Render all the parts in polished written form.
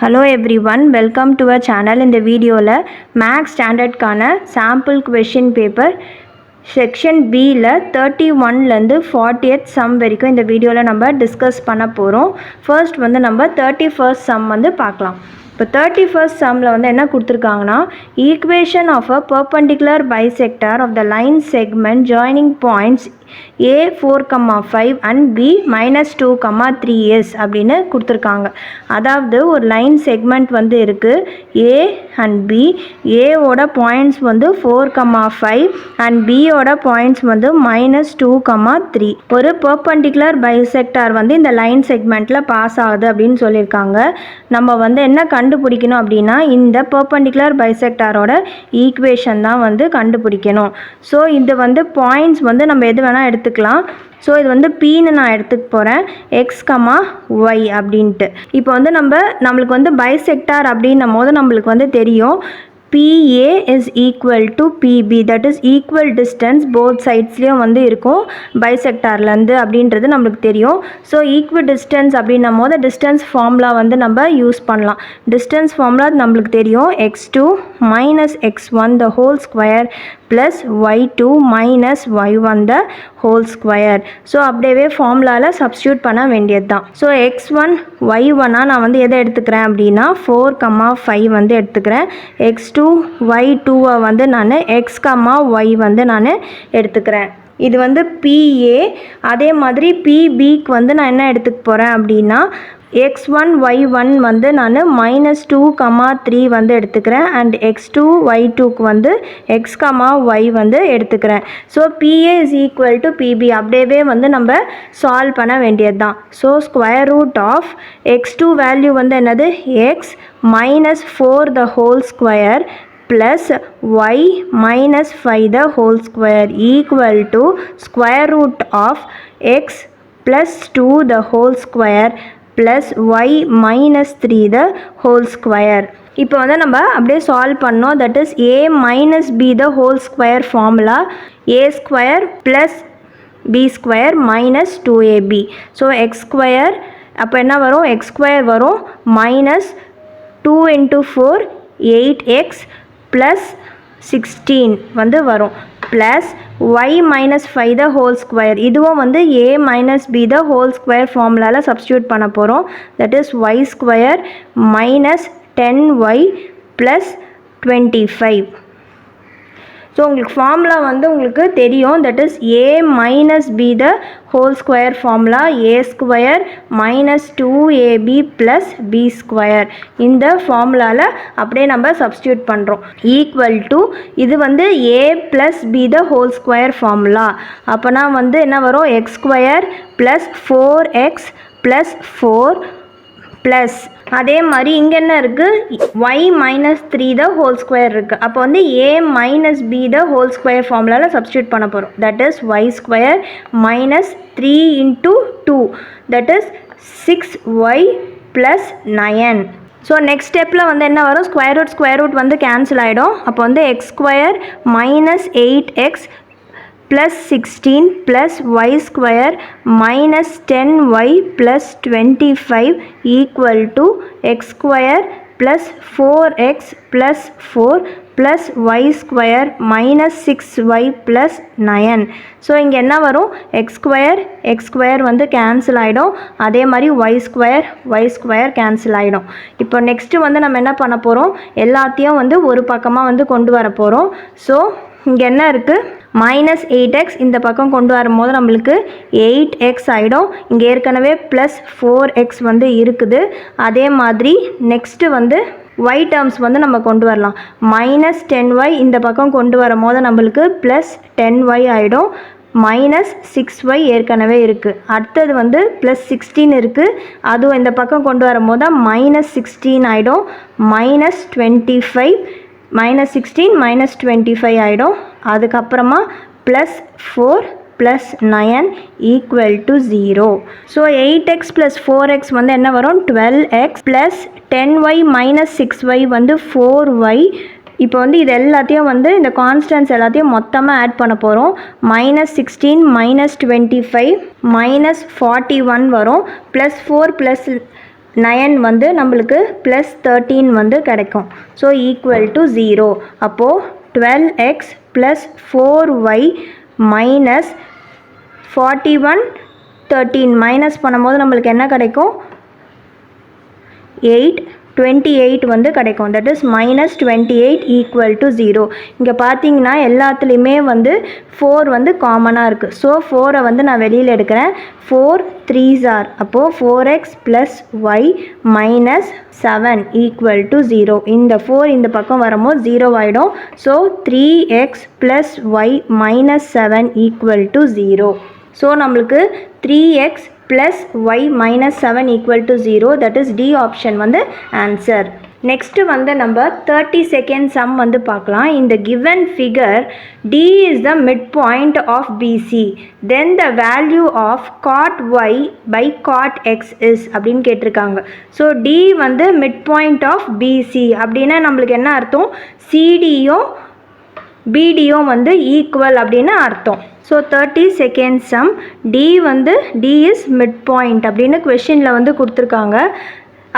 Hello everyone, welcome to our channel. In the video la Max Standard கான sample question paper section B ல 31 ல இருந்து 40th sum வரைக்கும் இந்த வீடியோல நம்ம டிஸ்கஸ் பண்ண போறோம். ஃபர்ஸ்ட் வந்து நம்ம 31st sum வந்து பார்க்கலாம். இப்போ 31st sumல வந்து என்ன கொடுத்திருக்காங்கன்னா equation of a perpendicular bisector of the line segment joining points A 4,5 and B -2, 3s அப்படின்னு கொடுத்துருக்காங்க. அதாவது ஒரு லைன் செக்மெண்ட் வந்து இருக்குது A அண்ட் B. ஏவோட பாயிண்ட்ஸ் வந்து 4,5 அண்ட் பியோட பாயிண்ட்ஸ் வந்து -2, 3. ஒரு பெர்பெண்டிகுலர் பைசெக்டார் வந்து இந்த லைன் செக்மெண்ட்டில் பாஸ் ஆகுது அப்படின்னு சொல்லியிருக்காங்க. நம்ம வந்து என்ன கண்டுபிடிக்கணும் அப்படின்னா இந்த பெர்பெண்டிகுலர் பைசெக்டாரோட ஈக்குவேஷன் தான் வந்து கண்டுபிடிக்கணும். ஸோ இது வந்து பாயிண்ட்ஸ் வந்து நம்ம எது வேணால் எடுத்துக்கலாம். ஸோ இது வந்து Pன்னு நான் எடுத்துக்க போகிறேன், X, Y அப்படின்ட்டு. இப்போ வந்து நம்மளுக்கு வந்து பைசெக்டார் அப்படின்னும் போது நம்மளுக்கு வந்து தெரியும் PA is equal to PB, that is equal distance both sidesலேயும் வந்து இருக்கும் பைசெக்டார்லேருந்து அப்படின்றது நம்மளுக்கு தெரியும். ஸோ ஈக்குவல் டிஸ்டன்ஸ் அப்படின்னும் போது டிஸ்டன்ஸ் ஃபார்முலா வந்து நம்ம யூஸ் பண்ணலாம். டிஸ்டன்ஸ் ஃபார்முலா நம்மளுக்கு தெரியும், x2 - x1 the whole square plus y2 - y1 the whole square. So அப்படியே ஃபார்முலாவில் சப்ஸ்டியூட் பண்ண வேண்டியது தான். ஸோ x1 y1 நான் வந்து எதை எடுத்துக்கிறேன் அப்படின்னா 4,5 வந்து எடுத்துக்கிறேன். x2 y2 வந்து நான் x, y வந்து நான் எடுத்துக்கிறேன். இது வந்து PA. அதே மாதிரி PBக்கு வந்து நான் என்ன எடுத்துக்க போகிறேன் அப்படின்னா x1 y1 வந்து நான் -2, 3 வந்து எடுத்துக்கிறேன். அண்ட் x2 y2க்கு வந்து x, y வந்து எடுத்துக்கிறேன். So PA is equal to PB அப்படியே வந்து நம்ம சால்வ் பண்ண வேண்டியது தான். So square root of x2 value வந்து என்னது x -4 the whole square plus y -5 the whole square equal to square root of x plus 2 the whole square plus y -3 the whole square. இப்போ வந்து நம்ம அப்படியே solve பண்ணோம். That is a - b the whole square formula, a square plus b square minus 2ab. So x square அப்போ என்ன வரும், x square வரும் minus 2 × 4 8x plus 16 வந்து வரும் plus y -5 the whole square. இதுவும் வந்து a - b the whole square ஃபார்முலாவில் substitute பண்ண போகிறோம். That is y square minus 10y plus 25. So உங்களுக்கு ஃபார்முலா வந்து உங்களுக்கு தெரியும். That is a - b the whole square formula a square minus 2ab plus b square. இந்த ஃபார்முலாவில் அப்படியே நம்ம சப்ஸ்டியூட் பண்ணுறோம். ஈக்குவல் டு இது வந்து a plus b the whole square formula. அப்போனா வந்து என்ன வரும், x square plus 4x plus 4 plus அதே மாதிரி இங்கே என்ன இருக்குது, y -3 the whole square இருக்குது. அப்போ வந்து a - b the whole square ஃபார்முலாவில் சப்ஸ்டியூட் பண்ண போகிறோம். That is y square minus 3 × 2 that is 6y plus 9. So next ஸ்டெப்பில் வந்து என்ன வரும், ஸ்கொயர் ரூட் வந்து கேன்சல் ஆகிடும். அப்போ வந்து x square minus 8x plus 16 plus y square minus 10y plus 25 equal to x square plus 4x plus 4 plus y square minus 6y plus 9. So இங்கே என்ன வரும், x square வந்து கேன்சல் ஆகிடும். அதே மாதிரி y square கேன்சல் ஆகிடும். இப்போ next வந்து நம்ம என்ன பண்ண போகிறோம், எல்லாத்தையும் வந்து ஒரு பக்கமாக வந்து கொண்டு வர போகிறோம். ஸோ இங்கே என்ன இருக்குது, -8x இந்த பக்கம் கொண்டு வரும்போது நம்மளுக்கு 8x ஆகிடும். இங்கே ஏற்கனவே +4x வந்து இருக்குது. அதே மாதிரி நெக்ஸ்ட்டு வந்து y டேர்ம்ஸ் வந்து நம்ம கொண்டு வரலாம். -10y இந்த பக்கம் கொண்டு வரும்போது நம்மளுக்கு +10y ஆகிடும். -6y ஏற்கனவே இருக்குது. அடுத்தது வந்து +16 இருக்குது, அதுவும் இந்த பக்கம் கொண்டு வரும்போது -16 ஆகிடும். -25 -16 -25 ஆகிடும். அதுக்கப்புறமா +4 plus 9 equal to 0. So 8x plus 4x வந்து என்ன வரும், 12x plus 10y minus 6y வந்து 4y. இப்போ வந்து இது எல்லாத்தையும் வந்து இந்த கான்ஸ்டன்ட்ஸ் எல்லாத்தையும் மொத்தமாக ஆட் பண்ண போகிறோம். -16 -25 -41 வரும். +4 plus 9 வந்து நம்மளுக்கு ப்ளஸ் 13 வந்து கிடைக்கும். So equal to 0. அப்போது 12x plus 4y minus 41 13 minus பண்ணும்போது நம்மளுக்கு என்ன கிடைக்கும்? 28 வந்து கிடைக்கும். That is minus 28 equal to 0. இங்கே பார்த்தீங்கன்னா எல்லாத்துலேயுமே வந்து 4 வந்து காமனாக இருக்குது. ஸோ 4ஐ வந்து நான் வெளியில் எடுக்கிறேன். 4 3s are. அப்போது 4x plus Y minus 7 equal to 0. இந்த 4 இந்த பக்கம் வரும்போது 0 ஆகிடும். So 3x plus Y minus 7 equal to 0. So நம்மளுக்கு 3x plus y minus 7 equal to 0, that is D option வந்து answer. Next வந்து நம்ம 32nd sum வந்து பார்க்கலாம். In the given figure, D is the midpoint of BC. Then the value of cot y by cot x is அப்படின்னு கேட்டிருக்காங்க. So D வந்து midpoint of BC அப்படின்னா நம்மளுக்கு என்ன அர்த்தம்? CDயும் BDயும் வந்து ஈக்குவல் அப்படின்னு அர்த்தம். ஸோ 32nd sum D வந்து D is midpoint அப்படின்னு கொஷினில் வந்து கொடுத்துருக்காங்க.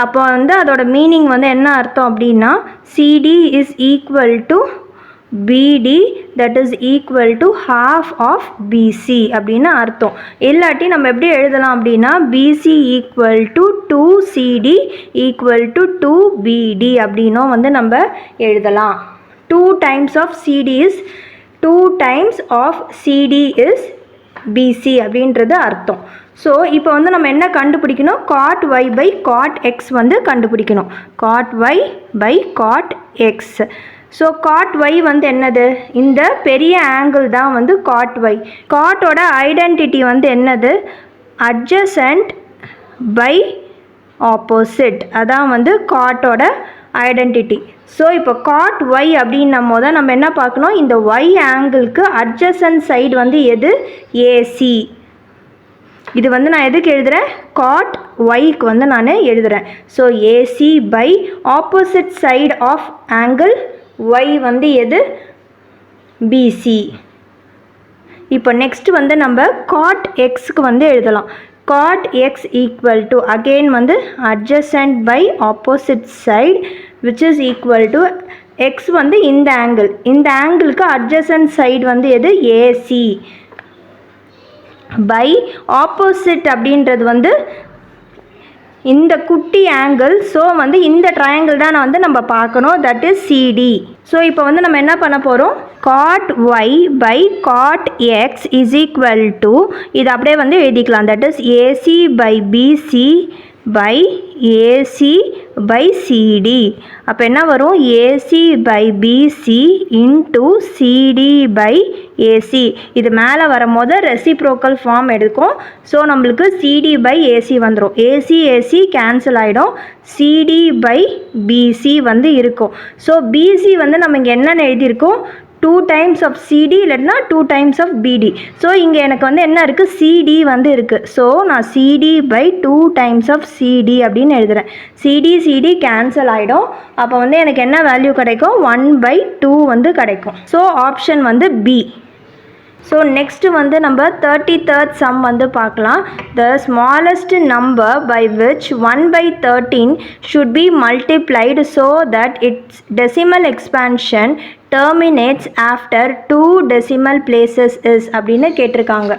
அப்போ வந்து அதோட மீனிங் வந்து என்ன அர்த்தம் அப்படின்னா CD is equal to BD, that is equal to half of BC அப்படின்னு அர்த்தம். இல்லாட்டி நம்ம எப்படி எழுதலாம் அப்படின்னா BC equal to 2CD equal to 2BD அப்படின்னும் வந்து நம்ம எழுதலாம். 2 times of CD is 2 times of CD is BC அப்படின்றது அர்த்தம். ஸோ இப்போ வந்து நம்ம என்ன கண்டுபிடிக்கணும்? cot y by cot x வந்து கண்டுபிடிக்கணும். cot y by cot x. So cot y வந்து என்னது? இந்த பெரிய ஆங்கிள் தான் வந்து cot y. காட்டோட ஐடென்டிட்டி வந்து என்னது? adjacent by opposite. அதான் வந்து காட்டோட ஐடென்டிட்டி. ஸோ இப்போ cot y அப்படின்னும் போது நம்ம என்ன பார்க்கணும்? இந்த y ஆங்கிளுக்கு adjacent சைடு வந்து எது? AC. இது வந்து நான் எதுக்கு எழுதுகிறேன்? cot yக்கு வந்து நான் எழுதுகிறேன். So AC by opposite side of angle y வந்து எது? BC. இப்போ நெக்ஸ்ட் வந்து நம்ம cot xக்கு வந்து எழுதலாம். cot x equal to again வந்து adjacent by opposite side which is equal to x வந்து இந்த ஆங்கிள். இந்த ஆங்கிளுக்கு adjacent side வந்து எது? AC by opposite அப்படின்றது வந்து இந்த குட்டி ஆங்கிள். ஸோ வந்து இந்த ட்ரையாங்கிள் தான் வந்து நம்ம பார்க்கணும். That is CD. ஸோ இப்போ வந்து நம்ம என்ன பண்ண போகிறோம்? cot y by cot x is equal to இது அப்படியே வந்து எழுதிக்கலாம். That is AC by BC by AC by CD. அப்போ என்ன வரும்? AC by BC into CD by AC. இது மேலே வரும்போது ரெசிப்ரோக்கல் ஃபார்ம் எடுக்கும். ஸோ நம்மளுக்கு CD by AC வந்துடும். AC AC கேன்சல் ஆகிடும். CD by BC வந்து இருக்கும். ஸோ BC வந்து நம்ம இங்கே என்னென்னு எழுதியிருக்கோம்? 2 times of CD இல்லைன்னா 2 times of BD. ஸோ இங்கே எனக்கு வந்து என்ன இருக்குது? CD வந்து இருக்குது. ஸோ நான் CD by 2 times of CD அப்படின்னு எழுதுகிறேன். CD கேன்சல் ஆகிடும். அப்போ வந்து எனக்கு என்ன வேல்யூ கிடைக்கும்? 1/2 வந்து கிடைக்கும். ஸோ ஆப்ஷன் வந்து B. ஸோ நெக்ஸ்ட்டு வந்து நம்ம 33rd sum வந்து பார்க்கலாம். The smallest number by which 1/13 should be multiplied so that its decimal expansion terminates after 2 decimal places is அப்படின்னு கேட்டிருக்காங்க.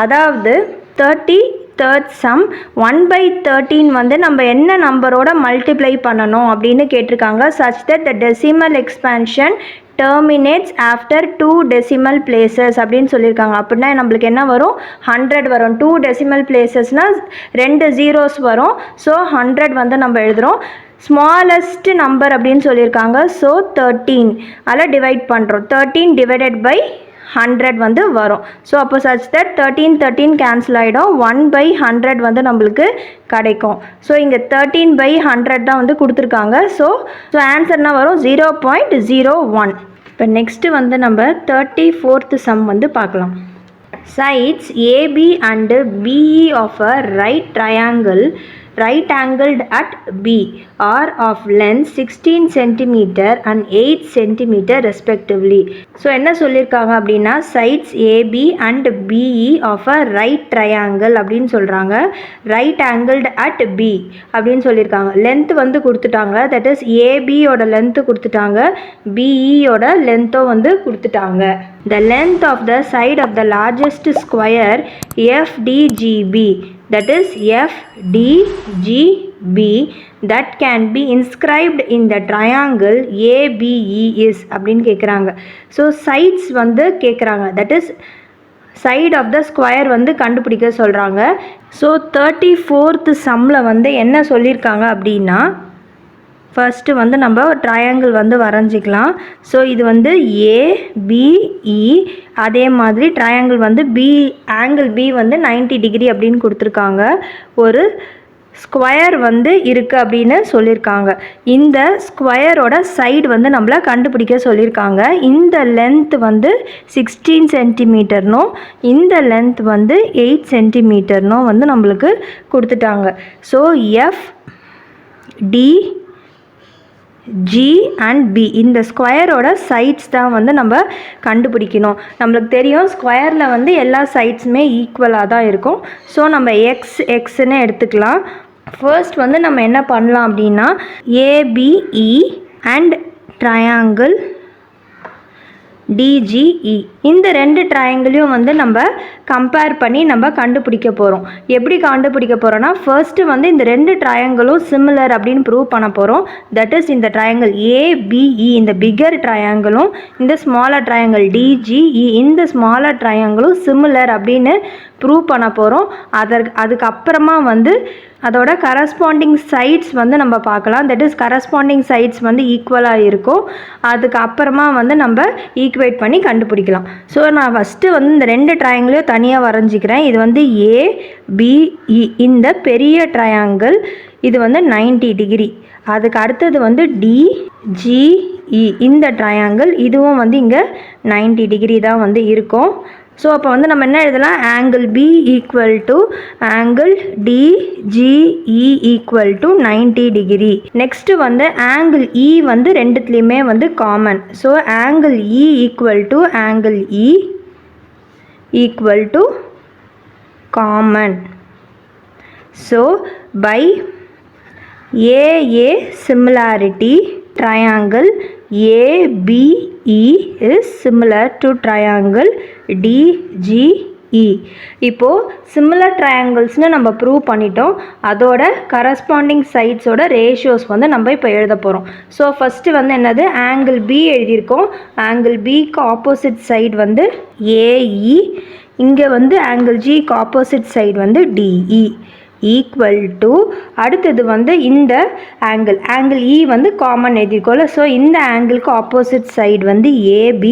அதாவது 33rd sum 1/13 வந்து நம்ம என்ன நம்பரோட மல்டிப்ளை பண்ணணும் அப்படின்னு கேட்டிருக்காங்க. such that the decimal expansion terminates after 2 decimal places அப்படின்னு சொல்லியிருக்காங்க. அப்படின்னா நம்மளுக்கு என்ன வரும்? 100 வரும். 2 decimal placesனால் 2 zeros வரும். ஸோ 100 வந்து நம்ம எழுதுகிறோம். ஸ்மாலஸ்ட் நம்பர் அப்படின்னு சொல்லியிருக்காங்க. ஸோ 13 அதில் டிவைட் பண்ணுறோம். 13 divided by 100 வந்து வரும். ஸோ அப்போ சச் தட் 13 கேன்சல் ஆகிடும். 1/100 வந்து நம்மளுக்கு கிடைக்கும். ஸோ இங்கே 13/100 தான் வந்து கொடுத்துருக்காங்க. ஸோ ஆன்சர்னா வரும் 0.01. இப்போ நெக்ஸ்ட்டு வந்து நம்ம 34th sum வந்து பார்க்கலாம். Sides AB and BE of a right triangle right angled at B are of length 16 cm and 8 cm respectively. So என்ன சொல்லியிருக்காங்க அப்படின்னா sides AB and BE of a right triangle அப்படின்னு சொல்கிறாங்க. right angled at B அப்படின்னு சொல்லியிருக்காங்க. Length வந்து கொடுத்துட்டாங்க, that is ஏபியோட length கொடுத்துட்டாங்க, பிஇயோட லென்த்தும் வந்து கொடுத்துட்டாங்க. The length of the side of the largest square FDGB, that is FDGB, that can be inscribed in the triangle ABE is அப்படின்னு கேட்குறாங்க. ஸோ சைட்ஸ் வந்து கேட்குறாங்க, that is side of the square வந்து கண்டுபிடிக்க சொல்கிறாங்க. ஸோ 34th சம்மில் வந்து என்ன சொல்லியிருக்காங்க அப்படின்னா, ஃபர்ஸ்ட்டு வந்து நம்ம ட்ரையாங்கிள் வந்து வரைஞ்சிக்கலாம். ஸோ இது வந்து ஏபிஇ, அதே மாதிரி ட்ரையாங்கிள் வந்து ஆங்கிள் பி வந்து 90 டிகிரி அப்படின்னு கொடுத்துருக்காங்க. ஒரு ஸ்கொயர் வந்து இருக்குது அப்படின்னு சொல்லியிருக்காங்க. இந்த ஸ்கொயரோட சைடு வந்து நம்மளை கண்டுபிடிக்க சொல்லியிருக்காங்க. இந்த லென்த் வந்து 16 சென்டிமீட்டர்னும் இந்த லென்த் வந்து 8 சென்டிமீட்டர்னும் வந்து நம்மளுக்கு கொடுத்துட்டாங்க. So FD G and B இந்த ஸ்கொயரோட சைட்ஸ் தான் வந்து நம்ம கண்டுபிடிக்கணும். நம்மளுக்கு தெரியும் ஸ்கொயரில் வந்து எல்லா சைட்ஸுமே ஈக்குவலாக தான் இருக்கும். ஸோ நம்ம எக்ஸ்ன்னு எடுத்துக்கலாம். ஃபர்ஸ்ட் வந்து நம்ம என்ன பண்ணலாம் அப்படின்னா, ஏபிஇ அண்ட் ட்ரையாங்கிள் DGE இந்த ரெண்டு ட்ரையாங்கிளையும் வந்து நம்ம கம்பேர் பண்ணி நம்ம கண்டுபிடிக்க போகிறோம். எப்படி கண்டுபிடிக்க போகிறோன்னா, ஃபர்ஸ்ட்டு வந்து இந்த ரெண்டு ட்ரையாங்கிளும் சிமிலர் அப்படின்னு ப்ரூவ் பண்ண போகிறோம். தட் இஸ் இந்த ட்ரையாங்கிள் ஏபிஇ இந்த பிக்கர் ட்ரையாங்கிளும் இந்த ஸ்மாலர் ட்ரையாங்கிள் DGE இந்த ஸ்மாலர் ட்ரையாங்கிளும் சிமிலர் அப்படின்னு ப்ரூவ் பண்ண போகிறோம். அதுக்கப்புறமா வந்து அதோட கரஸ்பாண்டிங் சைட்ஸ் வந்து நம்ம பார்க்கலாம். தட் இஸ் கரஸ்பாண்டிங் சைட்ஸ் வந்து ஈக்குவலாக இருக்கும். அதுக்கப்புறமா வந்து நம்ம ஈக்குவேட் பண்ணி கண்டுபிடிக்கலாம். ஸோ நான் ஃபஸ்ட்டு வந்து இந்த ரெண்டு ட்ரையாங்கிளையும் தனியாக வரைஞ்சிக்கிறேன். இது வந்து ஏபிஇ இந்த பெரிய ட்ரையாங்கிள், இது வந்து 90 டிகிரி. அதுக்கு அடுத்தது வந்து DGE இந்த ட்ரையாங்கிள், இதுவும் வந்து இங்கே 90 டிகிரி தான் வந்து இருக்கும். ஸோ அப்போ வந்து நம்ம என்ன எழுதலாம், angle B equal to angle DGE equal to 90 degree. Next வந்து ஆங்கிள் E வந்து ரெண்டுத்துலேயுமே வந்து common. So angle E equal to angle E equal to common. So by AA similarity triangle ABE is similar to triangle DGE. இப்போது similar ட்ரையாங்கிள்ஸ்னு நம்ம prove பண்ணிட்டோம். அதோட corresponding சைட்ஸோட ratios வந்து நம்ம இப்போ எழுத போகிறோம். ஸோ ஃபஸ்ட்டு வந்து என்னது, ஆங்கிள் B எழுதியிருக்கோம். ஆங்கிள் Bக்கு ஆப்போசிட் சைடு வந்து AE, இங்கே வந்து ஆங்கிள் Gக்கு ஆப்போசிட் சைடு வந்து DE ஈக்குவல் டு, அடுத்தது வந்து இந்த ஆங்கிள் E வந்து காமன் எழுதிக்கோல. ஸோ இந்த ஆங்கிளுக்கு ஆப்போசிட் சைடு வந்து AB,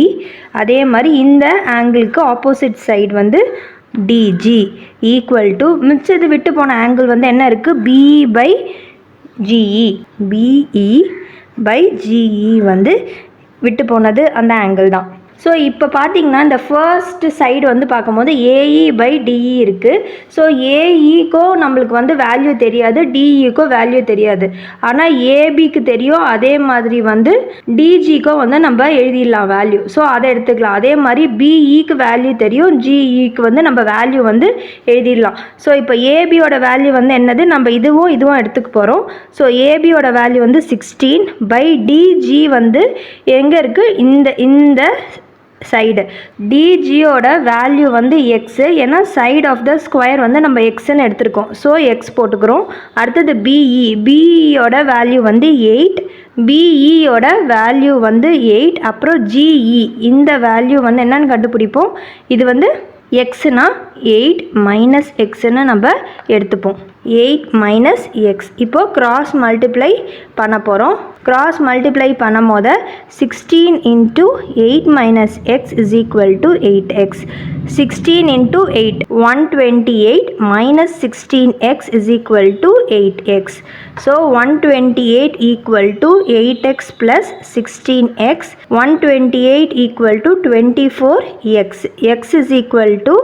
அதே மாதிரி இந்த ஆங்கிளுக்கு ஆப்போசிட் சைடு வந்து DG ஈக்குவல் டு, மிச்சது விட்டு போன ஆங்கிள் வந்து என்ன இருக்குது, BE/GE. BE/GE வந்து விட்டு போனது அந்த ஆங்கிள் தான். ஸோ இப்போ பார்த்தீங்கன்னா இந்த ஃபர்ஸ்ட் சைடு வந்து பார்க்கும்போது AE/DE இருக்குது. ஸோ AEக்கும் நம்மளுக்கு வந்து வேல்யூ தெரியாது, DEக்கும் வேல்யூ தெரியாது. ஆனால் ABக்கு தெரியும், அதே மாதிரி வந்து DGக்கும் வந்து நம்ம எழுதிடலாம் வேல்யூ. ஸோ அதை எடுத்துக்கலாம். அதே மாதிரி BEக்கு வேல்யூ தெரியும், GEக்கு வந்து நம்ம வேல்யூ வந்து எழுதிடலாம். ஸோ இப்போ ABயோட வேல்யூ வந்து என்னது, நம்ம இதுவும் எடுத்துக்க போகிறோம். ஸோ ABயோட வேல்யூ வந்து 16/DG வந்து எங்கே இருக்குது, இந்த சைடு. DGயோட வேல்யூ வந்து எக்ஸு, ஏன்னா சைடு ஆஃப் த ஸ்கொயர் வந்து நம்ம எக்ஸ்ன்னு எடுத்துருக்கோம். ஸோ எக்ஸ் போட்டுக்கிறோம். அடுத்தது BEயோட வேல்யூ வந்து 8, BEயோட வேல்யூ வந்து 8. அப்புறம் GE இந்த வேல்யூ வந்து என்னன்னு கண்டுபிடிப்போம். இது வந்து எக்ஸ்னா 8 மைனஸ் எக்ஸ்ன்னு நம்ம எடுத்துப்போம். 8 - x. இப்போது கிராஸ் மல்டிப்ளை பண்ண போகிறோம். கிராஸ் மல்டிப்ளை பண்ணும் போது 16 × 8 - x is equal to 8x. 16 × 8 128 - 16x is equal to 8x. So 128 equal to 8x plus 16x. 128 equal to 24x. x is equal to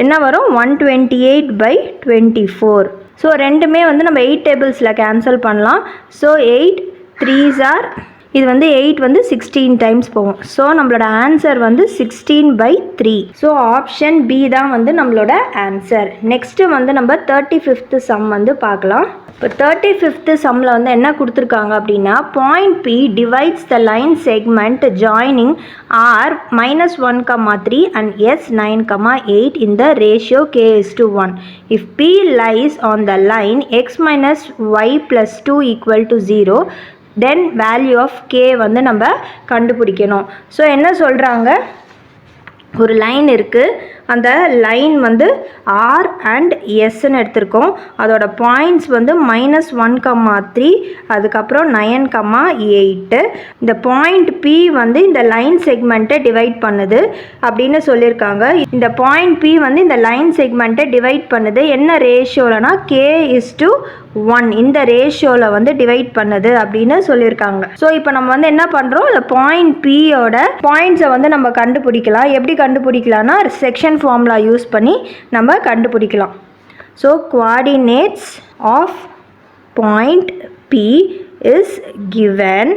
என்ன வரும், 128/24. ஸோ ரெண்டுமே வந்து நம்ம 8 டேபிள்ஸில் கேன்சல் பண்ணலாம். ஸோ 8 3s are, இது வந்து 8 வந்து 16 டைம்ஸ் போகும். ஸோ நம்மளோட ஆன்சர் வந்து 16/3. ஸோ ஆப்ஷன் பி தான் வந்து நம்மளோட ஆன்சர். நெக்ஸ்ட்டு வந்து நம்ம 35th சம் வந்து பார்க்கலாம். இப்போ 35th சம்மில் வந்து என்ன கொடுத்துருக்காங்க அப்படின்னா, point P divides the line segment joining R -1,3 and S9,8 in the ratio k:1. If P lies on the line x minus y plus 2 equal to 0, then value of k வந்து நம்ம கண்டுபிடிக்கணும். So என்ன சொல்கிறாங்க, ஒரு line இருக்குது, அந்த line வந்து R and எஸ்ன்னு எடுத்திருக்கோம். அதோட பாயிண்ட்ஸ் வந்து -1,3 அதுக்கப்புறம் 9,8. இந்த பாயிண்ட் பி வந்து இந்த லைன் செக்மெண்ட்டை டிவைட் பண்ணுது அப்படின்னு சொல்லியிருக்காங்க. இந்த பாயிண்ட் பி வந்து இந்த லைன் செக்மெண்ட்டை டிவைட் பண்ணுது என்ன ரேஷியோலனா k:1 இந்த ரேஷியோவில் வந்து டிவைட் பண்ணுது அப்படின்னு சொல்லியிருக்காங்க. ஸோ இப்போ நம்ம வந்து என்ன பண்ணுறோம், இந்த பாயிண்ட் பியோட பாயிண்ட்ஸை வந்து நம்ம கண்டுபிடிக்கலாம். எப்படி கண்டுபிடிக்கலாம்னா செக்ஷன் ஃபார்முலா யூஸ் பண்ணி நம்ம கண்டுபிடிக்கலாம். So coordinates of point P is given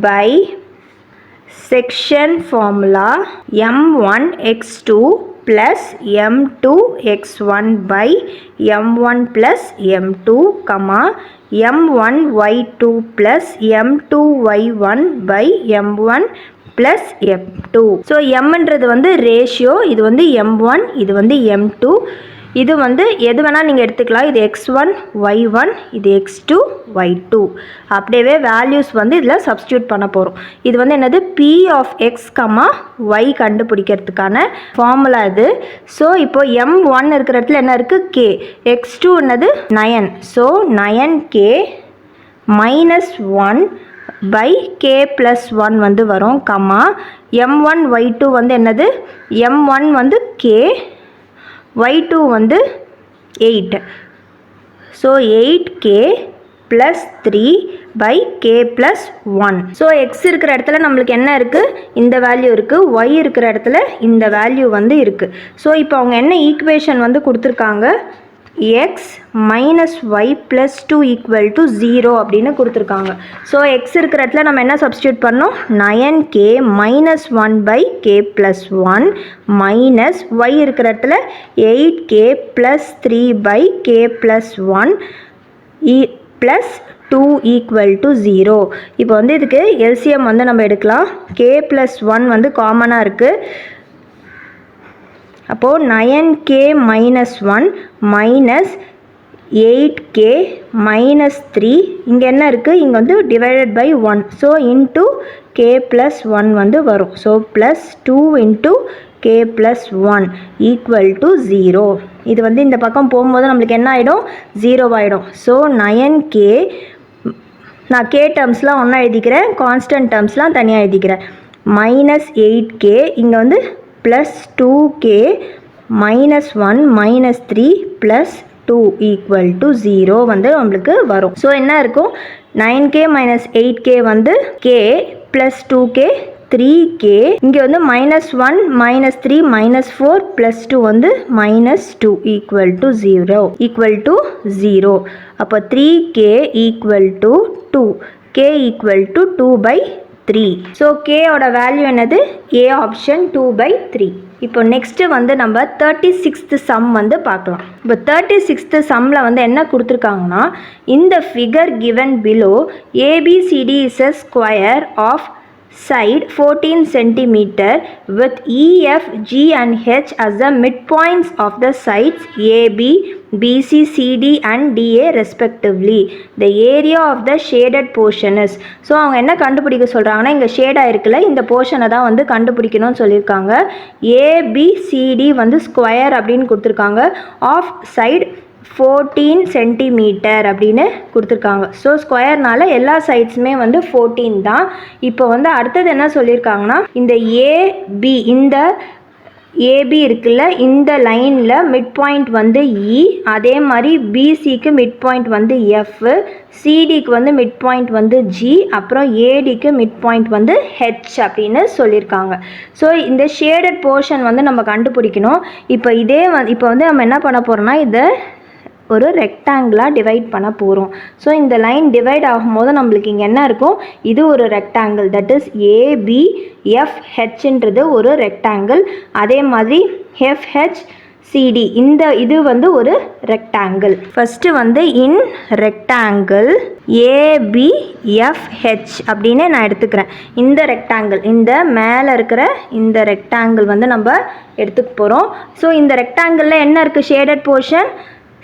by section formula m1x2 plus m2x1 by m1 plus m2, m1y2 plus m2y1 by m1 plus m2. So mன்றது வந்து ரேஷியோ, இது வந்து m1, இது வந்து m2. இது வந்து எது வேணால் நீங்கள் எடுத்துக்கலாம். இது x1 y1, இது x2 y2. அப்படியே வேல்யூஸ் வந்து இதில் சப்ஸ்டியூட் பண்ண போகிறோம். இது வந்து என்னது, p of x, y கண்டுபிடிக்கிறதுக்கான ஃபார்முலா இது. ஸோ இப்போ m1 இருக்கிற இடத்துல என்ன இருக்குது, k. x2 என்னது 9. So 9k -1 by k plus 1 வந்து வரும், m1 y2 வந்து என்னது, m1 வந்து k, y2 வந்து 8. So 8k plus 3 by k plus 1. So x இருக்கிற இடத்துல நம்மளுக்கு என்ன இருக்குது, இந்த வேல்யூ இருக்குது. y இருக்கிற இடத்துல இந்த வேல்யூ வந்து இருக்குது. ஸோ இப்போ அவங்க என்ன ஈக்குவேஷன் வந்து கொடுத்துருக்காங்க, x minus y plus 2 equal to 0 அப்படின்னு கொடுத்துருக்காங்க. ஸோ x இருக்கிற இடத்துல நம்ம என்ன சப்ஸ்டியூட் பண்ணோம், 9k minus 1 by k plus 1 minus y இருக்கிற இடத்துல 8k plus 3 by k plus 1 plus 2 equal to 0. இப்போ வந்து இதுக்கு எல்சிஎம் வந்து நம்ம எடுக்கலாம். k plus 1 வந்து காமனாக இருக்குது. அப்போது 9k minus 1 minus 8k minus 3, இங்கே என்ன இருக்குது, இங்கே வந்து divided by 1. So into k plus 1 வந்து வரும். So plus 2 into k plus 1 equal to 0. இது வந்து இந்த பக்கம் போகும்போது நம்மளுக்கு என்ன ஆகிடும், 0 ஆகிடும். ஸோ 9k, நான் k டேர்ம்ஸ்லாம் ஒன்றா எழுதிக்கிறேன், கான்ஸ்டன்ட் டேர்ம்ஸ்லாம் தனியாக எழுதிக்கிறேன். மைனஸ் 8k, இங்கே வந்து plus 2k minus 1 minus 3 plus 2 equal to 0 வந்து நம்மளுக்கு வரும். ஸோ என்ன இருக்கும், 9k minus 8k வந்து k plus 2k 3k, இங்கே வந்து -1 -3 -4 plus 2 வந்து -2 equal to 0. அப்போ 3k equal to 2, k equal to 2/3. So k ஓட வேல்யூ என்னது, a ஆப்ஷன் 2/3. இப்போ நெக்ஸ்ட்டு வந்து நம்ம 36th சம் வந்து பார்க்கலாம். இப்போ 36th சம்மில் வந்து என்ன கொடுத்துருக்காங்கன்னா, இந்த figure given below ABCD is a square of side 14 cm with E, F, G and H as the midpoints of the sides AB, BC, CD and DA respectively. The area of the shaded portion is. So அவங்க என்ன கண்டுபிடிக்க சொல்கிறாங்கன்னா, இங்கே ஷேடாக இருக்குல்ல, இந்த போர்ஷனை தான் வந்து கண்டுபிடிக்கணும்னு சொல்லியிருக்காங்க. ABCD வந்து ஸ்கொயர் அப்படின்னு கொடுத்துருக்காங்க. ஆஃப் சைடு 14 சென்டிமீட்டர் அப்படின்னு கொடுத்துருக்காங்க. ஸோ ஸ்கொயர்னால எல்லா சைட்ஸுமே வந்து 14 தான். இப்போ வந்து அடுத்தது என்ன சொல்லியிருக்காங்கன்னா, இந்த ஏபி, இந்த ஏபி இருக்குல்ல, இந்த லைனில் மிட் பாயிண்ட் வந்து இ, அதே மாதிரி பிசிக்கு மிட் பாயிண்ட் வந்து எஃப், சிடிக்கு வந்து மிட் பாயிண்ட் வந்து ஜி, அப்புறம் ஏடிக்கு மிட் பாயிண்ட் வந்து ஹெச் அப்படின்னு சொல்லியிருக்காங்க. ஸோ இந்த ஷேடட் போர்ஷன் வந்து நம்ம கண்டுபிடிக்கணும். இப்போ இதே இப்போ வந்து நம்ம என்ன பண்ண போகிறோம்னா, இதை ஒரு ரெக்டாங்கிளாக டிவைட் பண்ண போகிறோம். ஸோ இந்த லைன் டிவைட் ஆகும்போது நம்மளுக்கு இங்கே என்ன இருக்கும், இது ஒரு ரெக்டாங்கிள், தட் இஸ் ABFHன்றது ஒரு ரெக்டாங்கிள். அதே மாதிரி FHCD இந்த இது வந்து ஒரு ரெக்டாங்கிள். ஃபஸ்ட்டு வந்து இன் ரெக்டாங்கிள் ABFH அப்படின்னு நான் எடுத்துக்கிறேன். இந்த ரெக்டாங்கிள், இந்த மேலே இருக்கிற இந்த ரெக்டாங்கிள் வந்து நம்ம எடுத்துக்க போகிறோம். ஸோ இந்த ரெக்டாங்கிளில் என்ன இருக்குது, ஷேடட் போர்ஷன்,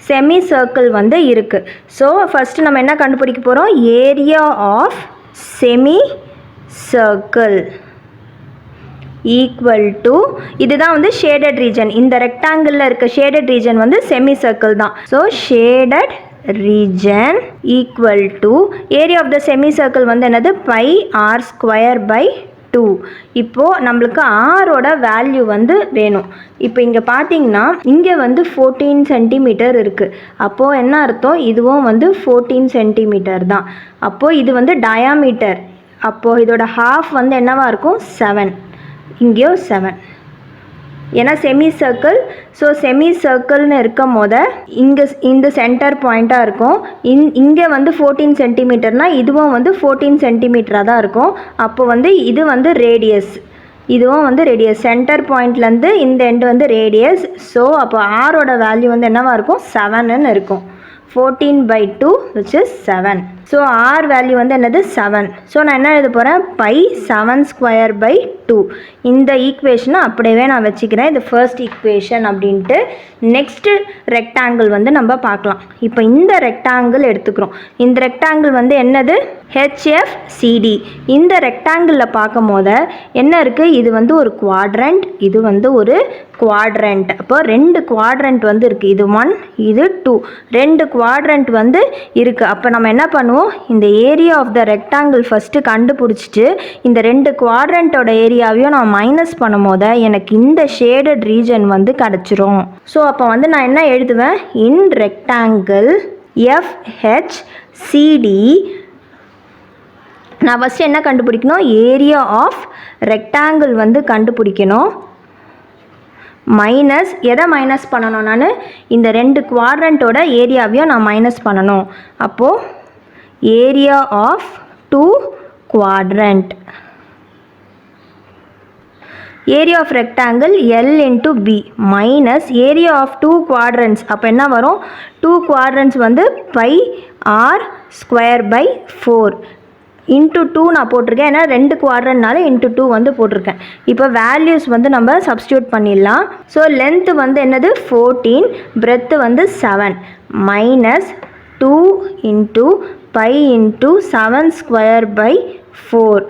செமி சர்க்கிள் வந்து இருக்குது. ஸோ ஃபஸ்ட்டு நம்ம என்ன கண்டுபிடிக்க போகிறோம், area of semicircle equal to, இதுதான் வந்து ஷேடட் ரீஜன். இந்த ரெக்டாங்கிளில் இருக்க ஷேடட் ரீஜன் வந்து செமி சர்க்கிள் தான். So shaded region equal to area of the semicircle வந்து என்னது, பை ஆர் ஸ்கொயர் பை 2. இப்போது நம்மளுக்கு ஆரோட வேல்யூ வந்து வேணும். இப்போ இங்கே பார்த்தீங்கன்னா இங்கே வந்து 14 சென்டிமீட்டர் இருக்குது. அப்போது என்ன அர்த்தம், இதுவும் வந்து 14 சென்டிமீட்டர் தான். அப்போது இது வந்து டயாமீட்டர். அப்போது இதோட ஹாஃப் வந்து என்னவாக இருக்கும், 7. இங்கேயும் 7, ஏன்னா செமி சர்க்கிள். ஸோ செமி சர்க்கிள்னு இருக்கும் போது இங்கே இந்த சென்டர் பாயிண்ட்டாக இருக்கும். இங்கே வந்து 14 சென்டிமீட்டர்னால் இதுவும் வந்து 14 சென்டிமீட்டராக தான் இருக்கும். அப்போ வந்து இது வந்து ரேடியஸ், இதுவும் வந்து ரேடியஸ். சென்டர் பாயிண்ட்லேருந்து இந்த எண்டு வந்து ரேடியஸ். ஸோ அப்போ ஆரோட வேல்யூ வந்து என்னவாக இருக்கும், 7ன்னு இருக்கும். 14/2 which is 7. So R value வந்து என்னது, 7. ஸோ நான் என்ன எழுத போகிறேன், பை 7/2. இந்த ஈக்குவேஷனை அப்படியே நான் வச்சுக்கிறேன், இது ஃபர்ஸ்ட் ஈக்குவேஷன் அப்படின்ட்டு. நெக்ஸ்ட்டு ரெக்டாங்கிள் வந்து நம்ம பார்க்கலாம். இப்போ இந்த ரெக்டாங்கிள் எடுத்துக்கிறோம். இந்த ரெக்டாங்கிள் வந்து என்னது, HFCD. இந்த ரெக்டாங்கிளில் பார்க்கும் போது என்ன இருக்குது, இது வந்து ஒரு குவாட்ரண்ட், இது வந்து ஒரு குவாட்ரண்ட். அப்போ 2 குவாட்ரண்ட் வந்து இருக்குது, இது 1 இது 2, 2 குவாட்ரண்ட் வந்து இருக்குது. அப்போ நம்ம என்ன பண்ணுவோம், இந்த area of the rectangle first கண்டுபிடிச்சிட்டு இந்த 2 குவாட்ரண்ட்டோட ஏரியாவையும் நான் மைனஸ் பண்ணும் போது எனக்கு இந்த ஷேடட் ரீஜன் வந்து கிடச்சிரும். ஸோ அப்போ வந்து நான் என்ன எழுதுவேன், இன் ரெக்டாங்கிள் FHCD நான் ஃபஸ்ட்டு என்ன கண்டுபிடிக்கணும், ஏரியா ஆஃப் ரெக்டாங்கிள் வந்து கண்டுபிடிக்கணும். மைனஸ் எதை மைனஸ் பண்ணணும், நான் இந்த 2 குவாட்ரண்ட்டோட ஏரியாவையும் நான் மைனஸ் பண்ணணும். அப்போது area of 2 quadrant, area of rectangle L into B minus area of 2 quadrants. அப்போ என்ன வரும், 2 குவாட்ரண்ட்ஸ் வந்து pi R square by 4 into 2 நான் போட்டிருக்கேன், ஏன்னா 2 குவாட்ரண்ட்னால இன்ட்டு 2 வந்து போட்டிருக்கேன். இப்போ வேல்யூஸ் வந்து நம்ம சப்ஸ்டியூட் பண்ணிடலாம். ஸோ லென்த்து வந்து என்னது 14, பிரெத்து வந்து 7 minus 2 into pi into 7 square by 4.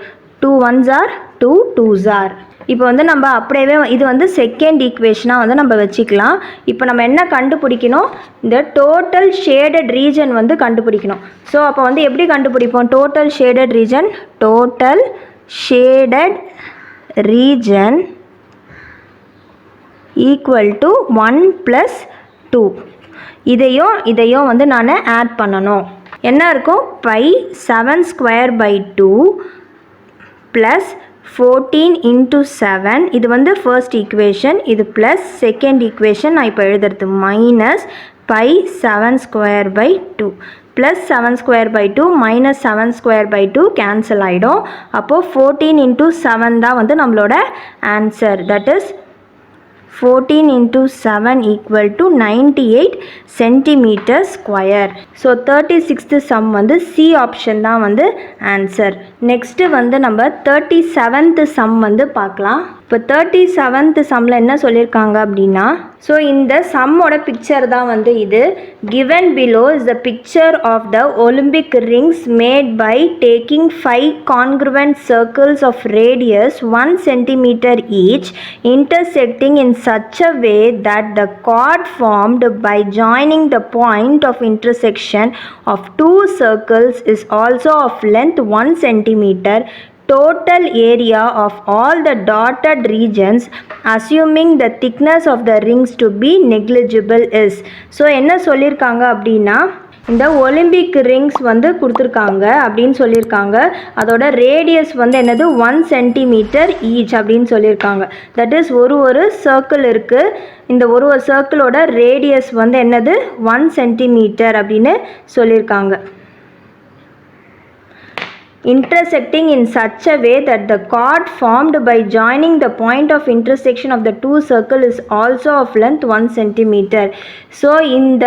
2 1s are 2 2s are. இப்போ வந்து நம்ம அப்படியே இது வந்து செகண்ட் ஈக்குவேஷனாக வந்து நம்ம வச்சுக்கலாம். இப்போ நம்ம என்ன கண்டுபிடிக்கணும், இந்த டோட்டல் ஷேடட் ரீஜன் வந்து கண்டுபிடிக்கணும். ஸோ அப்போ வந்து எப்படி கண்டுபிடிப்போம், total shaded region, total shaded region equal to 1 + 2. இதையும் வந்து நான் ஆட் பண்ணணும். என்ன இருக்கும், pi 7 square by 2 plus 14 into 7, இது வந்து ஃபர்ஸ்ட் ஈக்குவேஷன், இது ப்ளஸ் செகண்ட் ஈக்குவேஷன். நான் இப்போ எழுதுறது minus pi 7 square by 2 plus 7 square by 2 minus 7 square by 2 cancel ஆகிடும். அப்போது 14 into 7 தான் வந்து நம்மளோட answer. That is 14 into 7 equal to 98 centimeter square. So 36th sum வந்து C option தான் வந்து ஆன்சர். நெக்ஸ்ட்டு வந்து நம்ம 37th sum வந்து பார்க்கலாம். இப்போ 37th சம்மில் என்ன சொல்லியிருக்காங்க அப்படின்னா, ஸோ இந்த சம்மோட பிக்சர் தான் வந்து இது. given below is the picture of the Olympic rings made by taking 5 congruent circles of radius 1 centimeter each, intersecting in such a way that the chord formed by joining the point of intersection of 2 circles is also of length 1 centimeter. Total area of all the dotted regions assuming the thickness of the rings to be negligible is. So என்ன சொல்லியிருக்காங்க அப்படின்னா, இந்த Olympic rings வந்து கொடுத்துருக்காங்க அப்படின்னு சொல்லியிருக்காங்க. அதோட radius வந்து என்னது 1 சென்டிமீட்டர் ஈச் அப்படின்னு சொல்லியிருக்காங்க. தட் இஸ் ஒரு சர்க்கிள் இருக்குது. இந்த ஒரு சர்க்கிளோட ரேடியஸ் வந்து என்னது 1 சென்டிமீட்டர் அப்படின்னு சொல்லியிருக்காங்க. Intersecting in such a way that the chord formed by joining the point of intersection of the two circles is also of length 1 centimeter. So இந்த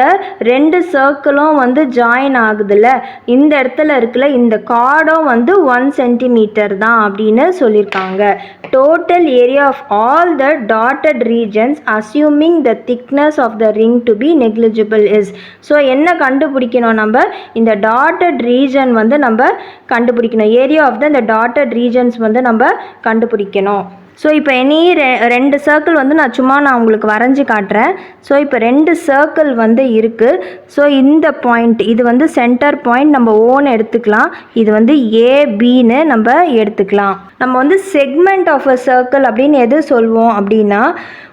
ரெண்டு சர்க்கிளும் வந்து ஜாயின் ஆகுதுல்ல, இந்த இடத்துல இருக்குல்ல, இந்த கார்டும் வந்து 1 சென்டிமீட்டர் தான் அப்படின்னு சொல்லியிருக்காங்க. Total area of all the dotted regions assuming the thickness of the ring to be negligible is. So என்ன கண்டுபிடிக்கணும், நம்ம இந்த dotted region வந்து நம்ம கண்டுபிடிக்கணும். ஏரியா ஆஃப் த இந்த டாட்டட் ரீஜன்ஸ் வந்து நம்ம கண்டுபிடிக்கணும். ஸோ இப்போ ரெண்டு சர்க்கிள் வந்து நான் உங்களுக்கு வரைஞ்சி காட்டுறேன். ஸோ இப்போ ரெண்டு சர்க்கிள் வந்து இருக்குது. ஸோ இந்த பாயிண்ட் இது வந்து சென்டர் பாயிண்ட் நம்ம ஓன்னு எடுத்துக்கலாம். இது வந்து ஏபின்னு நம்ம எடுத்துக்கலாம். நம்ம வந்து செக்மெண்ட் ஆஃப் அ சர்க்கிள் அப்படின்னு எது சொல்வோம் அப்படின்னா,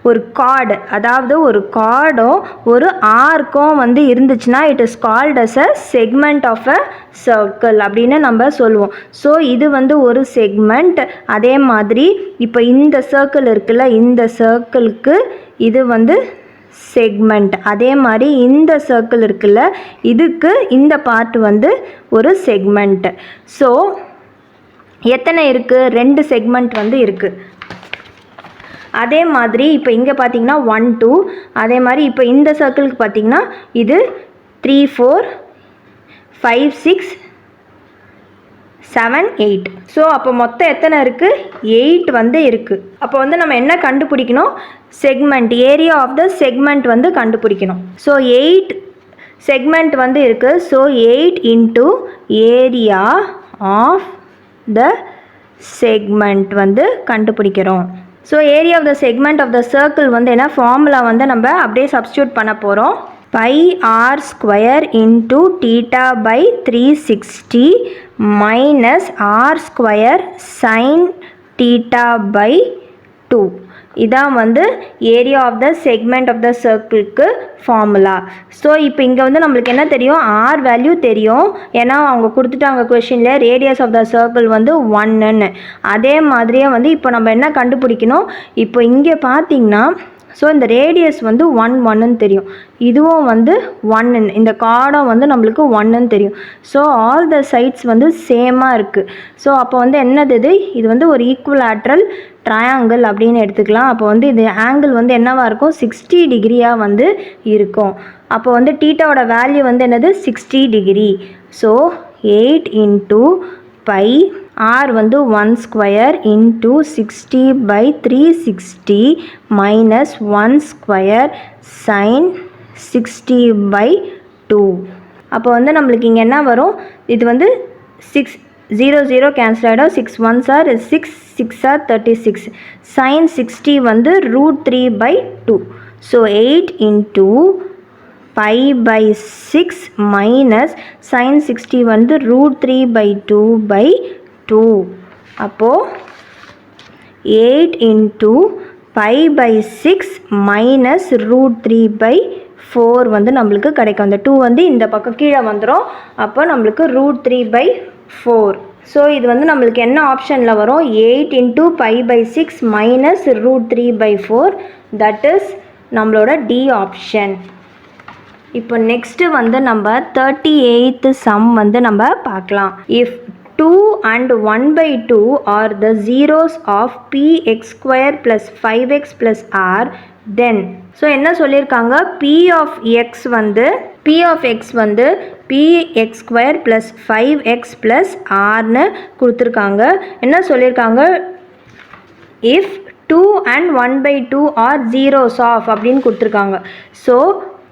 ஒரு கார்டு, அதாவது ஒரு கார்டும் ஒரு ஆர்க்கும் வந்து இருந்துச்சுன்னா it is called as a segment of a circle அப்படின்னு நம்ம சொல்லுவோம். ஸோ இது வந்து ஒரு செக்மெண்ட். அதே மாதிரி இப்போ இந்த சர்க்கிள் இருக்குல்ல, இந்த சர்க்கிளுக்கு இது வந்து செக்மெண்ட். அதே மாதிரி இந்த சர்க்கிள் இருக்குல்ல, இதுக்கு இந்த பார்ட் வந்து ஒரு செக்மெண்ட். ஸோ எத்தனை இருக்குது, 2 செக்மெண்ட் வந்து இருக்குது. அதே மாதிரி இப்போ இங்கே பார்த்தீங்கன்னா 1 2. அதே மாதிரி இப்போ இந்த சர்க்கிளுக்கு பார்த்தீங்கன்னா இது 3 4 5 6 7 8. ஸோ அப்போ மொத்தம் எத்தனை இருக்குது, 8 வந்து இருக்குது. அப்போ வந்து நம்ம என்ன கண்டுபிடிக்கணும், segment, area of the segment வந்து கண்டுபிடிக்கணும். ஸோ 8 செக்மெண்ட் வந்து இருக்குது. So 8 into area of the segment வந்து கண்டுபிடிக்கிறோம். So area of the segment of the circle வந்து என்ன ஃபார்முலா வந்து நம்ம அப்படியே சப்ஸ்டியூட் பண்ண போகிறோம். Pi R square into theta by 360 minus r square sine theta by 2. இதான் வந்து area of the segment of the சர்க்கிளுக்கு ஃபார்முலா. ஸோ இப்போ இங்கே வந்து நம்மளுக்கு என்ன தெரியும், ஆர் வேல்யூ தெரியும். ஏன்னா அவங்க கொடுத்துட்டாங்க கொஷினில் ரேடியஸ் ஆஃப் த சர்க்கிள் வந்து 1ன்னு. அதே மாதிரியே வந்து இப்போ நம்ம என்ன கண்டுபிடிக்கணும், இப்போ இங்கே பார்த்தீங்கன்னா ஸோ இந்த ரேடியஸ் வந்து 1 1ன்னு தெரியும். இதுவும் வந்து 1, இந்த கார்டும் வந்து நம்மளுக்கு 1ன்னு தெரியும். ஸோ ஆல் த சைட்ஸ் வந்து சேமாக இருக்குது. ஸோ அப்போ வந்து என்னது இது வந்து ஒரு ஈக்குவலாட்ரல் ட்ரையாங்கிள் அப்படின்னு எடுத்துக்கலாம். அப்போ வந்து இது ஆங்கிள் வந்து என்னவாக இருக்கும், 60 டிகிரியாக வந்து இருக்கும். அப்போ வந்து தீட்டாவோட வேல்யூ வந்து என்னது 60 degree. So 8 into pi R வந்து 1 square into 60 by 360 minus 1 square sine 60 by 2. அப்போ வந்து நம்மளுக்கு இங்கே என்ன வரும், இது வந்து 6 0 0 கேன்சல் ஆகிடும். 6 1s are 6 6 are 36. சைன் 60 வந்து √3 by 2. So 8 into pi by 6 minus sine 60 வந்து √3 பை 2 பை 2. அப்போது 8 into pi by 6 minus √3 by 4 வந்து நம்மளுக்கு கிடைக்கும். அந்த 2 வந்து இந்த பக்கம் கீழே வந்துடும். அப்போ நம்மளுக்கு √3 பை 4. ஸோ இது வந்து நம்மளுக்கு என்ன ஆப்ஷனில் வரும், 8 into pi by 6 minus √3 by 4. That is நம்மளோட டி ஆப்ஷன். இப்போ நெக்ஸ்ட்டு வந்து நம்ம 38th சம் வந்து நம்ம பார்க்கலாம். If 2 and 1/2 are the zeros of px square plus 5x plus r, then so என்ன சொல்லியிருக்காங்க, p of x வந்து px square plus 5x plus rன்னு கொடுத்துருக்காங்க. என்ன சொல்லியிருக்காங்க, if 2 and 1/2 are zeros of அப்படின்னு கொடுத்துருக்காங்க. ஸோ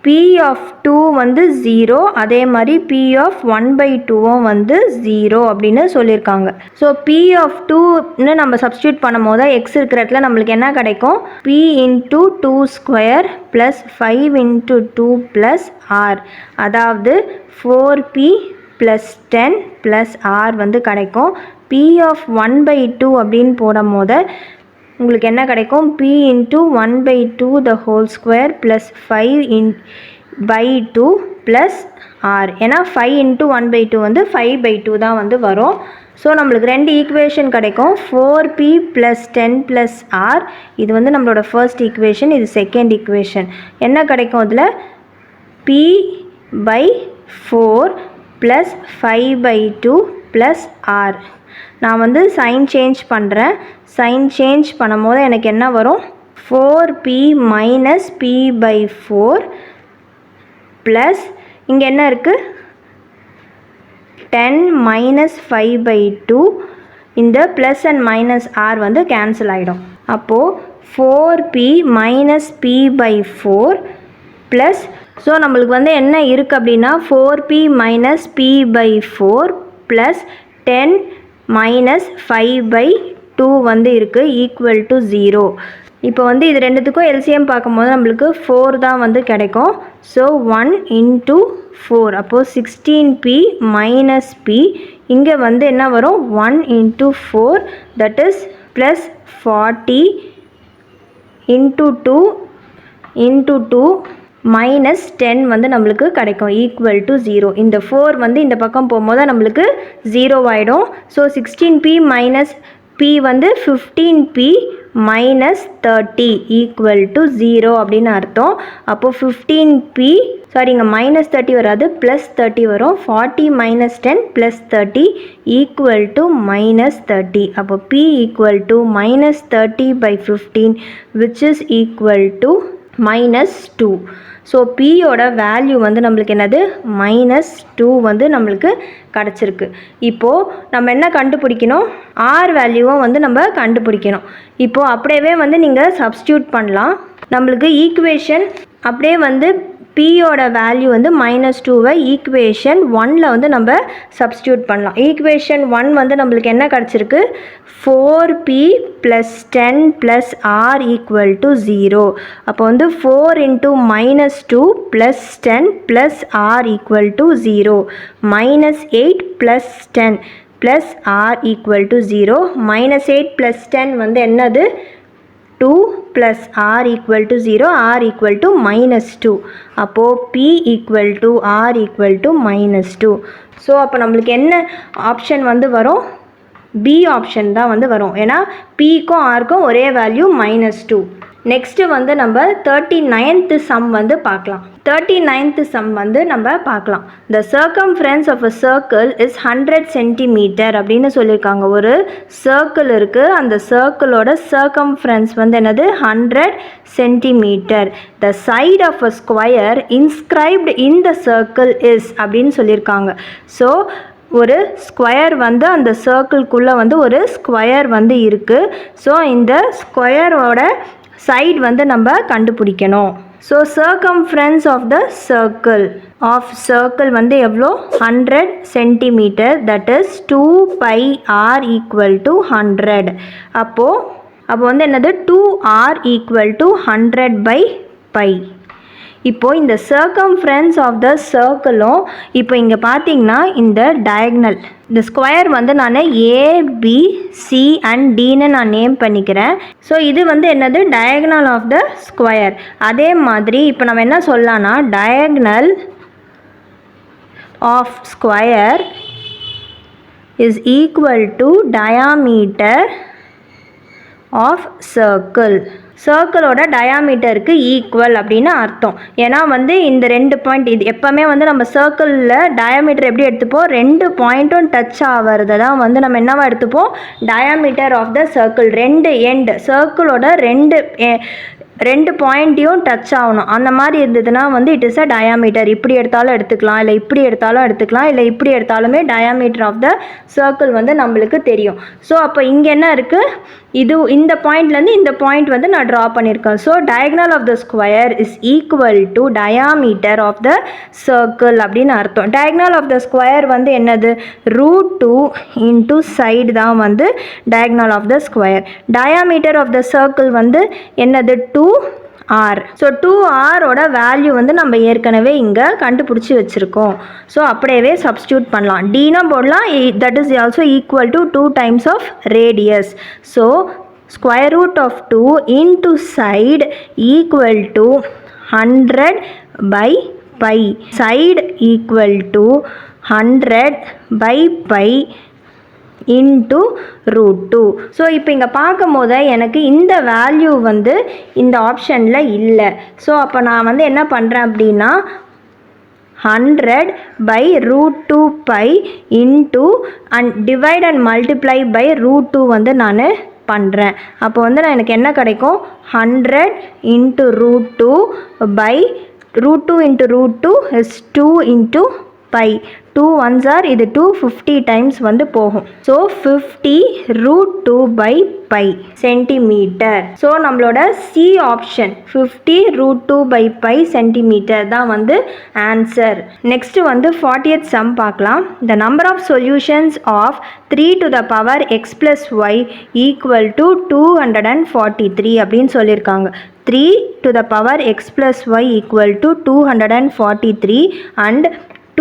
p of 2 வந்து 0, அதே மாதிரி p of 1/2 வந்து 0 அப்படின்னு சொல்லியிருக்காங்க. ஸோ p of 2ன்னு நம்ம சப்ஸ்டியூட் பண்ணும் போது x இருக்கிற இடத்துல நம்மளுக்கு என்ன கிடைக்கும், p into 2 square plus 5 into 2 plus R, அதாவது 4p ப்ளஸ் 10 ப்ளஸ் ஆர் வந்து கிடைக்கும். p of 1/2 அப்படின்னு போடும் போது உங்களுக்கு என்ன கிடைக்கும், p into 1/2 the whole square plus 5 by 2 plus R. ஏன்னா 5 இன்ட்டு 1/2 வந்து 5/2 தான் வந்து வரும். ஸோ நம்மளுக்கு ரெண்டு ஈக்குவேஷன் கிடைக்கும். 4p + 10 + r. இது வந்து நம்மளோட ஃபர்ஸ்ட் ஈக்குவேஷன், இது செகண்ட் ஈக்குவேஷன். என்ன கிடைக்கும் அதில்? p/4 + 5/2 + r. நான் வந்து சைன் சேஞ்ச் பண்ணுறேன். சைன் சேஞ்ச் பண்ணும் போது எனக்கு என்ன வரும்? 4p - p/4 ப்ளஸ் இங்கே என்ன இருக்குது? 10 - 5/2. இந்த ப்ளஸ் அண்ட் மைனஸ் ஆர் வந்து கேன்சல் ஆகிடும். அப்போது 4p - p/4 ப்ளஸ், ஸோ நம்மளுக்கு வந்து என்ன இருக்குது அப்படின்னா 4p - p/4 ப்ளஸ் 10 - 5/2 வந்து இருக்குது ஈக்குவல் டு 0. இப்போ வந்து இது ரெண்டுத்துக்கும் எல்சிஎம் பார்க்கும்போது நம்மளுக்கு 4 தான் வந்து கிடைக்கும். ஸோ 1 × 4, அப்போது 16p - p. இங்கே வந்து என்ன வரும்? 1 × 4, தட் இஸ் ப்ளஸ் 40 × 2 × 2 மைனஸ் 10 வந்து நம்மளுக்கு கிடைக்கும் ஈக்குவல் டு 0. இந்த 4 வந்து இந்த பக்கம் போகும்போது நம்மளுக்கு 0 ஆகிடும். ஸோ 16p - p வந்து 15p - 30 ஈக்குவல் டு 0 அப்படின்னு அர்த்தம். அப்போது 15p, சாரி இங்கே -30 வராது, +30 வரும். 40 - 10 + 30 ஈக்குவல் டு -30. அப்போ p equal to -30/15 which is equal to -2. So பியோட வேல்யூ வந்து நம்மளுக்கு என்னது? -2 வந்து நம்மளுக்கு கிடச்சிருக்கு. இப்போது நம்ம என்ன கண்டுபிடிக்கணும்? ஆர் வேல்யூவும் வந்து நம்ம கண்டுபிடிக்கணும். இப்போது அப்படியே வந்து நீங்கள் சப்ஸ்டியூட் பண்ணலாம். நம்மளுக்கு ஈக்குவேஷன் அப்படியே வந்து பியோட வேல்யூ வந்து -2வை ஈக்குவேஷன் 1ல் வந்து நம்ம சப்ஸ்டியூட் பண்ணலாம். ஈக்குவேஷன் 1 வந்து நம்மளுக்கு என்ன கிடச்சிருக்கு? 4p + 10 + r = 0. அப்போ வந்து 4 × -2 + 10 + r = 0. -8 + 10 + r = 0. -8 + 10 வந்து என்னது? 2 + r = 0, r = -2. அப்போது p = r = -2. ஸோ அப்போ நம்மளுக்கு என்ன ஆப்ஷன் வந்து வரும்? பி ஆப்ஷன் தான் வந்து வரும். ஏன்னா பிக்கும் ஆருக்கும் ஒரே வேல்யூ -2. நெக்ஸ்ட்டு வந்து நம்ம 39th சம் வந்து பார்க்கலாம். 39th சம் வந்து நம்ம பார்க்கலாம். The circumference of a circle is 100 cm அப்படின்னு சொல்லியிருக்காங்க. ஒரு சர்க்கிள் இருக்குது, அந்த சர்க்கிளோட சர்க்கம்ஃபரன்ஸ் வந்து என்னது? 100 cm. The side of a square inscribed in the circle is அப்படின்னு சொல்லியிருக்காங்க. ஸோ ஒரு ஸ்கொயர் வந்து அந்த சர்க்கிள்குள்ளே வந்து ஒரு ஸ்கொயர் வந்து இருக்குது. ஸோ இந்த ஸ்கொயரோட சைடு வந்து நம்ம கண்டுபிடிக்கணும். So circumference of the circle வந்து எவ்வளோ? 100 cm, தட் இஸ் 2πr = 100. அப்போது வந்து என்னது? 2r = 100/π. இப்போது இந்த சர்க்கம்ஃபரன்ஸ் ஆஃப் த சர்க்கிளும் இப்போ இங்கே பார்த்தீங்கன்னா இந்த டயக்னல், இந்த ஸ்கொயர் வந்து நான் ABC and Dன்னு நான் நேம் பண்ணிக்கிறேன். ஸோ இது வந்து என்னது? Diagonal of the square. அதே மாதிரி இப்போ நம்ம என்ன சொல்லலாம்னா diagonal of square is equal to diameter of சர்க்கிளோட டயாமீட்டருக்கு ஈக்குவல் அப்படின்னு அர்த்தம். ஏன்னா வந்து இந்த 2 பாயிண்ட், இது எப்போவுமே வந்து நம்ம சர்க்கிளில் டயாமீட்டர் எப்படி எடுத்துப்போம்? 2 பாயிண்ட்டும் டச் ஆகிறத தான் வந்து நம்ம என்னவா எடுத்துப்போம்? Diameter of the circle. 2 end, சர்க்கிளோட 2 பாயிண்ட்டையும் டச் ஆகணும். அந்த மாதிரி இருந்ததுன்னா வந்து இட் இஸ் அ டயாமீட்டர். இப்படி எடுத்தாலும் எடுத்துக்கலாம், இல்லை இப்படி எடுத்தாலும் எடுத்துக்கலாம், இல்லை இப்படி எடுத்தாலுமே டயாமீட்டர் ஆஃப் த சர்க்கிள் வந்து நம்மளுக்கு தெரியும். ஸோ அப்போ இங்கே என்ன இருக்குது? இந்த பாயிண்ட்லேருந்து இந்த பாயிண்ட் வந்து நான் ட்ரா பண்ணியிருக்கேன். So diagonal of the square is equal to diameter of the circle அப்படின்னு அர்த்தம். டயக்னல் ஆஃப் த ஸ்கொயர் வந்து என்னது? √2 × சைடு தான் வந்து diagonal of the square. Diameter of the circle வந்து என்னது? 2r. ஸோ 2rஓட வேல்யூ வந்து நம்ம ஏற்கனவே இங்கே கண்டுபிடிச்சி வச்சுருக்கோம். ஸோ அப்படியே சப்ஸ்டியூட் பண்ணலாம். டீனா போடலாம், that is also equal to 2 times of radius. So √2 × side equal to 100/π. pi. Side equal to 100 by pi into root 2. So இப்போ இங்கே பார்க்கும் போது எனக்கு இந்த வேல்யூ வந்து இந்த ஆப்ஷனில் இல்லை. ஸோ அப்போ நான் வந்து என்ன பண்ணுறேன் அப்படின்னா 100 by root 2 pi into and divide and multiply by root 2 வந்து நான் பண்ணுறேன். அப்போ வந்து நான் எனக்கு என்ன கிடைக்கும் 100 into root 2 by root 2 into root 2 is 2 into pi. 2 ones are இது 250 times வந்து போகும். So 50 root 2 by pi centimetre. So நம்மளோட C option 50 root 2 by pi centimetre தான் வந்து ஆன்சர். நெக்ஸ்ட் வந்து 40th சம் பார்க்கலாம். The number of solutions of 3 to the power x plus y equal to 243 அப்படின்னு சொல்லியிருக்காங்க. 3 to the power x plus y equal to 243 and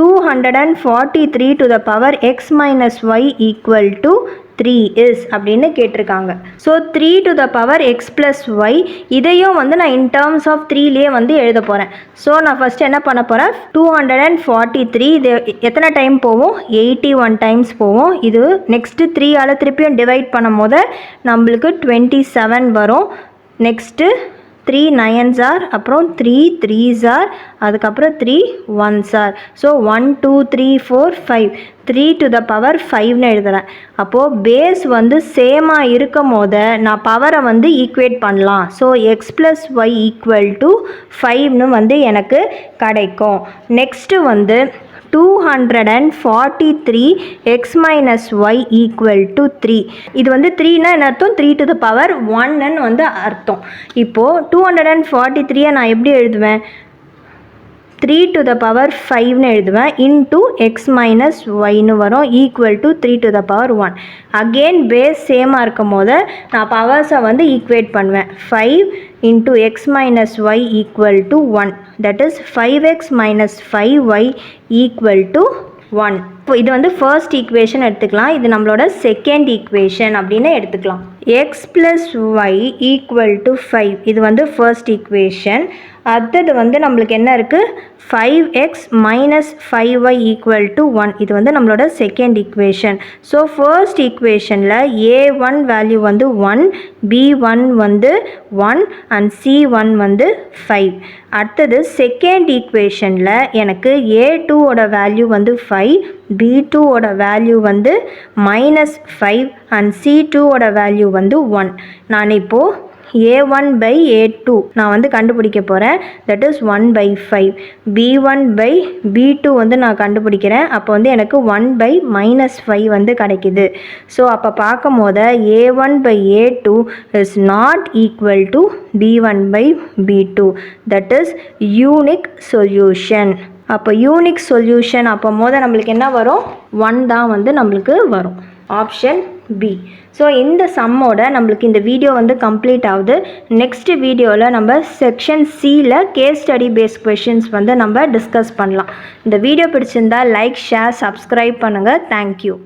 243 to the power x minus y equal to 3 is அப்படின்னு கேட்டிருக்காங்க. So 3 to the power x plus y இதையும் வந்து நான் in terms of 3லேயே வந்து எழுத போகிறேன். ஸோ நான் ஃபஸ்ட்டு என்ன பண்ண போகிறேன் 243 இது எத்தனை டைம் போவோம் 81 டைம்ஸ் போவோம். இது நெக்ஸ்ட்டு 3ஆல் திருப்பியும் டிவைட் பண்ணும் போது நம்மளுக்கு 27 வரும். நெக்ஸ்ட்டு 3 9s are அப்புறம் 3 3s are அதுக்கப்புறம் 3 1s are. So 1 2 3 4 5 3 to the power 5ன்னு எழுதுகிறேன். அப்போது பேஸ் வந்து சேமாக இருக்கும் போது நான் பவரை வந்து ஈக்குவேட் பண்ணலாம். So X plus Y equal to 5ன்னு வந்து எனக்கு கிடைக்கும். நெக்ஸ்ட்டு வந்து 243 x minus y equal to 3. இது வந்து 3னா என்ன அர்த்தம் 3 to the power 1ன்னு வந்து அர்த்தம். இப்போது 243 நான் எப்படி எழுதுவேன் 3 to the power 5ன்னு எழுதுவேன் into x minus yன்னு வரும் equal to 3 to the power 1. Again base சேமாக இருக்கும் போது நான் பவர்ஸை வந்து ஈக்குவேட் பண்ணுவேன். 5 into x minus y equal to 1. That is 5x minus 5y equal to 1. இப்போ இது வந்து ஃபர்ஸ்ட் ஈக்குவேஷன் எடுத்துக்கலாம். இது நம்மளோட செகண்ட் ஈக்குவேஷன் அப்படின்னு எடுத்துக்கலாம். x plus y equal to 5 இது வந்து ஃபர்ஸ்ட் ஈக்குவேஷன். அடுத்தது வந்து நம்மளுக்கு என்ன இருக்குது 5x minus 5y equal to 1 இது வந்து நம்மளோட செகண்ட் ஈக்குவேஷன். ஸோ ஃபர்ஸ்ட் ஈக்குவேஷனில் a1 வேல்யூ வந்து 1 b1 வந்து 1 அண்ட் c1 வந்து 5. அடுத்தது செகண்ட் ஈக்குவேஷனில் எனக்கு a2ஓட வேல்யூ வந்து 5 b2ஓட வேல்யூ வந்து -5 அண்ட் c2ஓட வேல்யூ வந்து 1. நான் இப்போது a1 by a2 நான் வந்து கண்டுபிடிக்க போகிறேன். That is 1 by 5. b1 by b2 வந்து நான் கண்டுபிடிக்கிறேன். அப்போ வந்து எனக்கு 1 by -5 வந்து கிடைக்குது. ஸோ அப்போ பார்க்கும் போது a1 by a2 is not equal to b1 by b2. That is unique solution. அப்போ யூனிக் சொல்யூஷன் அப்போ நம்மளுக்கு என்ன வரும் 1 தான் வந்து நம்மளுக்கு வரும். Option B. ஸோ இந்த சம்மோட நம்மளுக்கு இந்த வீடியோ வந்து கம்ப்ளீட் ஆகுது. நெக்ஸ்ட் வீடியோவில் நம்ம செக்ஷன் சியில் கேஸ் ஸ்டடி பேஸ்ட் கொஷின்ஸ் வந்து நம்ம டிஸ்கஸ் பண்ணலாம். இந்த வீடியோ பிடிச்சிருந்தால் லைக் ஷேர் சப்ஸ்கிரைப் பண்ணுங்கள். தேங்க்யூ.